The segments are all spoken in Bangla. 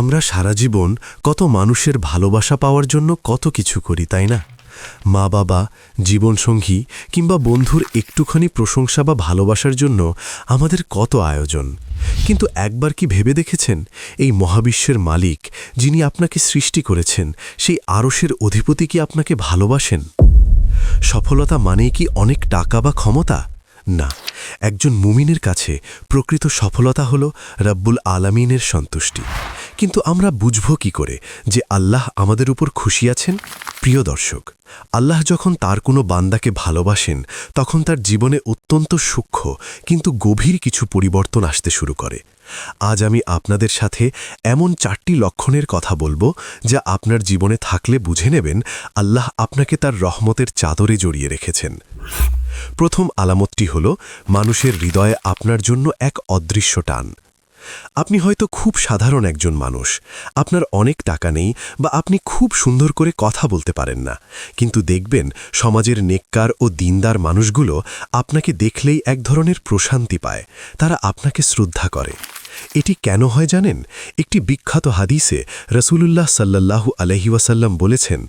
আমরা সারা জীবন কত মানুষের ভালোবাসা পাওয়ার জন্য কত কিছু করি, তাই না? মা বাবা, জীবনসঙ্গী কিংবা বন্ধুর একটুখানি প্রশংসা বা ভালোবাসার জন্য আমাদের কত আয়োজন। কিন্তু একবার কি ভেবে দেখেছেন, এই মহাবিশ্বের মালিক, যিনি আপনাকে সৃষ্টি করেছেন, সেই আরশের অধিপতি কি আপনাকে ভালোবাসেন? সফলতা মানেই কি অনেক টাকা বা ক্ষমতা? না, একজন মুমিনের কাছে প্রকৃত সফলতা হল রব্বুল আলামিনের সন্তুষ্টি। কিন্তু আমরা বুঝব কি করে যে আল্লাহ আমাদের উপর খুশি আছেন? প্রিয় দর্শক, আল্লাহ যখন তার কোনো বান্দাকে ভালোবাসেন, তখন তার জীবনে অত্যন্ত সূক্ষ্ম কিন্তু গভীর কিছু পরিবর্তন আসতে শুরু করে। আজ আমি আপনাদের সাথে এমন 4টি লক্ষণের কথা বলবো, যা আপনার জীবনে থাকলে বুঝে নেবেন আল্লাহ আপনাকে তার রহমতের চাদরে জড়িয়ে রেখেছেন। প্রথম আলামতটি হল মানুষের হৃদয়ে আপনার জন্য এক অদৃশ্য টান। আপনি হয়তো খুব সাধারণ একজন মানুষ, আপনার অনেক টাকা নেই বা আপনি খুব সুন্দর করে কথা বলতে পারেন না, কিন্তু দেখবেন সমাজের নেককার ও দিনদার মানুষগুলো আপনাকে দেখলেই এক ধরনের প্রশান্তি পায়, তারা আপনাকে শ্রদ্ধা করে। এটি কেন হয় জানেন? একটি বিখ্যাত হাদিসে রাসূলুল্লাহ সাল্লাল্লাহু আলাইহি ওয়াসাল্লাম বলেছেন,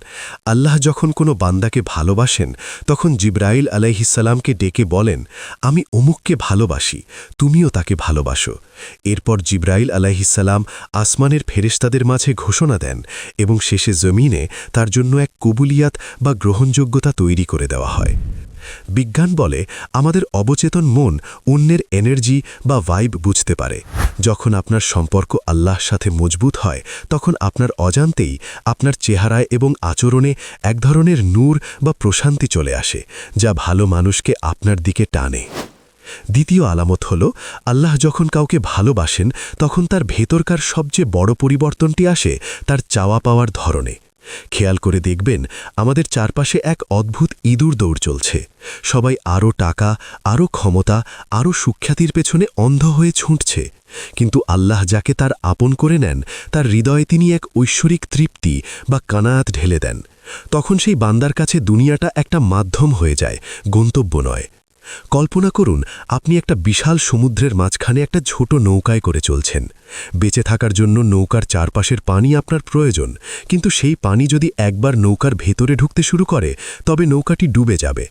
আল্লাহ যখন কোনো বান্দাকে ভালোবাসেন, তখন জিবরাইল আলাইহিস সালামকে ডেকে বলেন, আমি অমুককে ভালোবাসি, তুমিও তাকে ভালোবাসো। এরপর জিবরাইল আলাইহিস সালাম আসমানের ফেরেশতাদের মাঝে ঘোষণা দেন এবং শেষে জমিনে তার জন্য এক কবুলিয়াত বা গ্রহণযোগ্যতা তৈরি করে দেওয়া হয়। বিজ্ঞান বলে আমাদের অবচেতন মন অন্যের এনার্জি বা ভাইব বুঝতে পারে। যখন আপনার সম্পর্ক আল্লাহর সাথে মজবুত হয়, তখন আপনার অজান্তেই আপনার চেহারায় এবং আচরণে এক ধরনের নূর বা প্রশান্তি চলে আসে, যা ভালো মানুষকে আপনার দিকে টানে। দ্বিতীয় আলামত হল, আল্লাহ যখন কাউকে ভালোবাসেন, তখন তার ভেতরকার সবচেয়ে বড় পরিবর্তনটি আসে তার চাওয়া পাওয়ার ধরনে। খেয়াল করে দেখবেন, আমাদের চারপাশে এক অদ্ভুত ইঁদুর দৌড় চলছে। সবাই আরও টাকা, আরও ক্ষমতা, আরও সুখ্যাতির পেছনে অন্ধ হয়ে ছুটছে। কিন্তু আল্লাহ যাকে তার আপন করে নেন, তার হৃদয়ে তিনি এক ঐশ্বরিক তৃপ্তি বা কানায়াত ঢেলে দেন। তখন সেই বান্দার কাছে দুনিয়াটা একটা মাধ্যম হয়ে যায়, গন্তব্য নয়। কল্পনা করুন, আপনি একটা বিশাল সমুদ্রের মাঝখানে একটা ছোট নৌকায় করে চলছেন। বেঁচে থাকার জন্য নৌকার চারপাশের পানি আপনার প্রয়োজন, কিন্তু সেই পানি যদি একবার নৌকার ভেতরে ঢুকতে শুরু করে, তবে নৌকাটি ডুবে যাবে।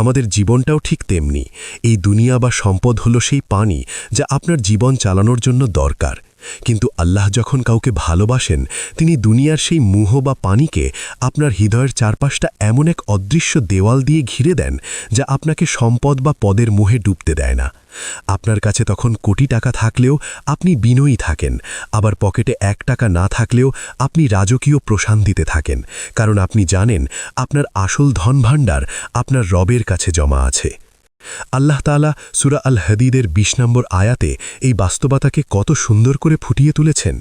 আমাদের জীবনটাও ঠিক তেমনি। এই দুনিয়া বা সম্পদ হলো সেই পানি যা আপনার জীবন চালানোর জন্য দরকার। কিন্তু আল্লাহ যখন কাউকে ভালোবাসেন, তিনি দুনিয়ার সেই মোহ বা পানিকে আপনার হৃদয়ের চারপাশটা এমন এক অদৃশ্য দেওয়াল দিয়ে ঘিরে দেন, যা আপনাকে সম্পদ বা পদের মোহে ডুবতে দেয় না। আপনার কাছে তখন কোটি টাকা থাকলেও আপনি বিনয়ী থাকেন, আবার পকেটে 1 টাকা না থাকলেও আপনি রাজকীয় প্রশান্তিতে থাকেন, কারণ আপনি জানেন আপনার আসল ধনভাণ্ডার আপনার রবের কাছে জমা আছে। আল্লাহ তাআলা সূরা আল হাদীদের 20 নম্বর আয়াতে এই বাস্তবতাকে কত সুন্দর করে ফুটিয়ে তুলেছেন।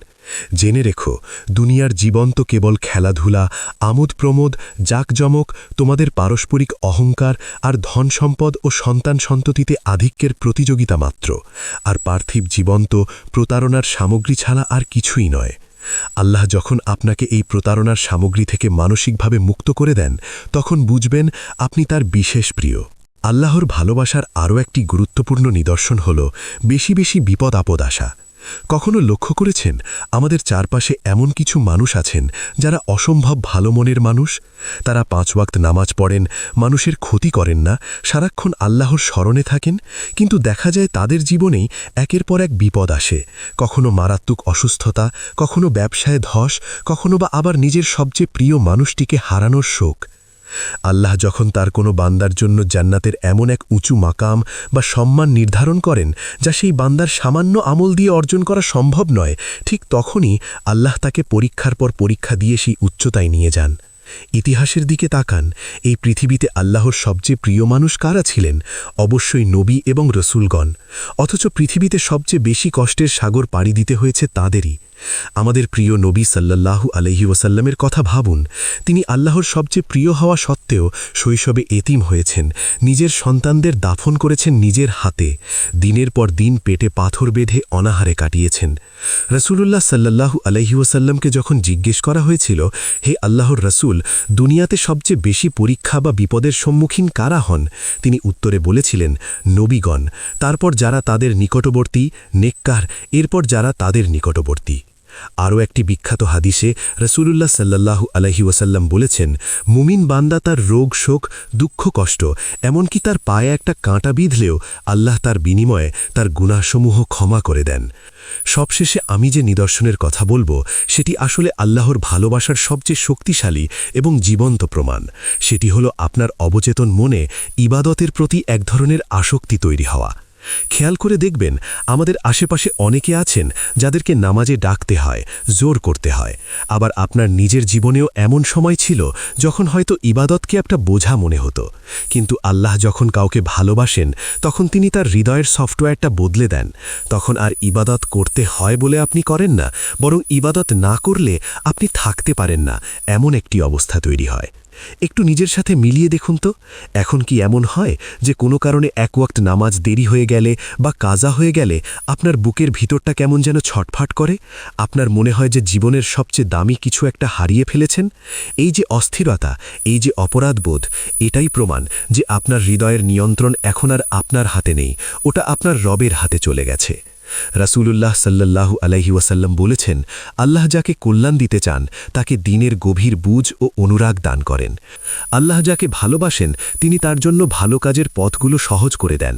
জেনে রেখো, দুনিয়ার জীবন তো কেবল খেলাধুলা, আমোদ প্রমোদ, জাকজমক, তোমাদের পারস্পরিক অহংকার আর ধন সম্পদ ও সন্তান সন্ততিতে আধিক্যের প্রতিযোগিতা মাত্র। আর পার্থিব জীবন তো প্রতারণার সামগ্রী ছাড়া আর কিছুই নয়। আল্লাহ যখন আপনাকে এই প্রতারণার সামগ্রী থেকে মানসিকভাবে মুক্ত করে দেন, তখন বুঝবেন আপনি তার বিশেষ প্রিয়। আল্লাহর ভালোবাসার আরও একটি গুরুত্বপূর্ণ নিদর্শন হল বেশি বেশি বিপদ আপদ আসা। কখনো লক্ষ্য করেছেন, আমাদের চারপাশে এমন কিছু মানুষ আছেন যারা অসম্ভব ভালো মনের মানুষ? তারা 5 ওয়াক্ত নামাজ পড়েন, মানুষের ক্ষতি করেন না, সারাক্ষণ আল্লাহর স্মরণে থাকেন, কিন্তু দেখা যায় তাদের জীবনেই একের পর এক বিপদ আসে। কখনো মারাত্মক অসুস্থতা, কখনো ব্যবসায় ধস, কখনো বা আবার নিজের সবচেয়ে প্রিয় মানুষটিকে হারানোর শোক। আল্লাহ যখন তার কোনো বান্দার জন্য জান্নাতের এমন এক উঁচু মাকাম বা সম্মান নির্ধারণ করেন, যা সেই বান্দার সামান্য আমল দিয়ে অর্জন করা সম্ভব নয়, ঠিক তখনই আল্লাহ তাকে পরীক্ষার পর পরীক্ষা দিয়ে সেই উচ্চতায় নিয়ে যান। ইতিহাসের দিকে তাকান, এই পৃথিবীতে আল্লাহর সবচেয়ে প্রিয় মানুষ কারা ছিলেন? অবশ্যই নবী এবং রসুলগণ। অথচ পৃথিবীতে সবচেয়ে বেশি কষ্টের সাগর পাড়ি দিতে হয়েছে তাদেরই। আমাদের প্রিয় নবী সাল্লাল্লাহু আলাইহি ওয়াসাল্লামের কথা ভাবুন। তিনি আল্লাহর সবচেয়ে প্রিয় হওয়া সত্ত্বেও শৈশবে এতিম হয়েছেন, নিজের সন্তানদের দাফন করেছেন নিজের হাতে, দিনের পর দিন পেটে পাথর বেঁধে অনাহারে কাটিয়েছেন। রাসূলুল্লাহ সাল্লাল্লাহু আলাইহি ওয়াসাল্লামকে যখন জিজ্ঞেস করা হয়েছিল, হে আল্লাহর রাসূল, দুনিয়াতে সবচেয়ে বেশি পরীক্ষা বা বিপদের সম্মুখীন কারা হন? তিনি উত্তরে বলেছিলেন, নবীগণ, তারপর যারা তাদের নিকটবর্তী, নেককার, এরপর যারা তাদের নিকটবর্তী। আরও একটি বিখ্যাত হাদিসে রাসূলুল্লাহ সাল্লাল্লাহু আলাইহি ওয়াসাল্লাম বলেছেন, মুমিন বান্দা তার রোগ শোক দুঃখ কষ্ট এমনকি তার পায়ে একটা কাঁটা বিঁধলেও আল্লাহ তার বিনিময়ে তার গুনাহসমূহ ক্ষমা করে দেন। সবশেষে আমি যে নিদর্শনের কথা বলবো সেটি আসলে আল্লাহর ভালোবাসার সবচেয়ে শক্তিশালী এবং জীবন্ত প্রমাণ। সেটি হলো আপনার অবচেতন মনে ইবাদতের প্রতি এক ধরনের আসক্তি তৈরি হওয়া। খেয়াল করে দেখবেন, আমাদের আশেপাশে অনেকে আছেন যাদেরকে নামাজে ডাকতে হয়, জোর করতে হয়। আবার আপনার নিজের জীবনেও এমন সময় ছিল যখন হয়তো ইবাদতকে একটা বোঝা মনে হতো। কিন্তু আল্লাহ যখন কাউকে ভালোবাসেন তখন তিনি তার হৃদয়ের সফটওয়্যারটা বদলে দেন। তখন আর ইবাদত করতে হয় বলে আপনি করেন না, বরং ইবাদত না করলে আপনি থাকতে পারেন না, এমন একটি অবস্থা তৈরি হয়। একটু নিজের সাথে মিলিয়ে দেখুন তো, এখন কি এমন হয় যে কোনো কারণে এক ওয়াক্ত নামাজ দেরি হয়ে গেলে বা কাজা হয়ে গেলে আপনার বুকের ভিতরটা কেমন যেন ছটফট করে? আপনার মনে হয় যে জীবনের সবচেয়ে দামি কিছু একটা হারিয়ে ফেলেছেন? এই যে অস্থিরতা, এই যে অপরাধবোধ, এটাই প্রমাণ যে আপনার হৃদয়ের নিয়ন্ত্রণ এখন আর আপনার হাতে নেই, ওটা আপনার রবের হাতে চলে গেছে। রাসূলুল্লাহ সাল্লাল্লাহু আলাইহি ওয়াসাল্লাম বলেছেন, আল্লাহ যাকে কল্যাণ দিতে চান তাকে দ্বীনের গভীর বুঝ ও অনুরাগ দান করেন। আল্লাহ যাকে ভালোবাসেন তিনি তার জন্য ভালো কাজের পথগুলো সহজ করে দেন।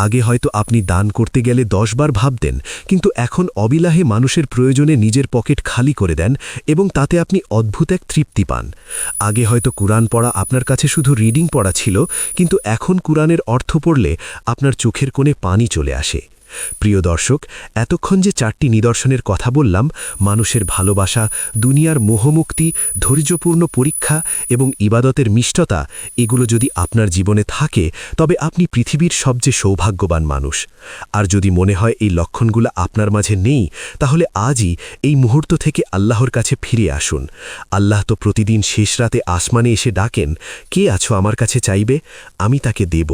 আগে হয়তো আপনি দান করতে গেলে 10 বার ভাবতেন, কিন্তু এখন অবিলাহে মানুষের প্রয়োজনে নিজের পকেট খালি করে দেন এবং তাতে আপনি অদ্ভুত এক তৃপ্তি পান। আগে হয়তো কুরআন পড়া আপনার কাছে শুধু রিডিং পড়া ছিল, কিন্তু এখন কুরআনের অর্থ পড়লে আপনার চোখের কোণে পানি চলে আসে। প্রিয় দর্শক, এতক্ষণ যে 4টি নিদর্শনের কথা বললাম, মানুষের ভালোবাসা, দুনিয়ার মোহমুক্তি, ধৈর্যপূর্ণ পরীক্ষা এবং ইবাদতের মিষ্টতা, এগুলো যদি আপনার জীবনে থাকে তবে আপনি পৃথিবীর সবচেয়ে সৌভাগ্যবান মানুষ। আর যদি মনে হয় এই লক্ষণগুলো আপনার মাঝে নেই, তাহলে আজই এই মুহূর্ত থেকে আল্লাহর কাছে ফিরে আসুন। আল্লাহ তো প্রতিদিন শেষ রাতে আসমানে এসে ডাকেন, কে আছো আমার কাছে চাইবে, আমি তাকে দেব।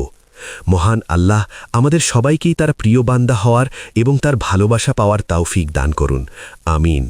মহান আল্লাহ আমাদের সবাইকেই তার প্রিয় বান্দা হওয়ার এবং তার ভালোবাসা পাওয়ার তৌফিক দান করুন। আমিন।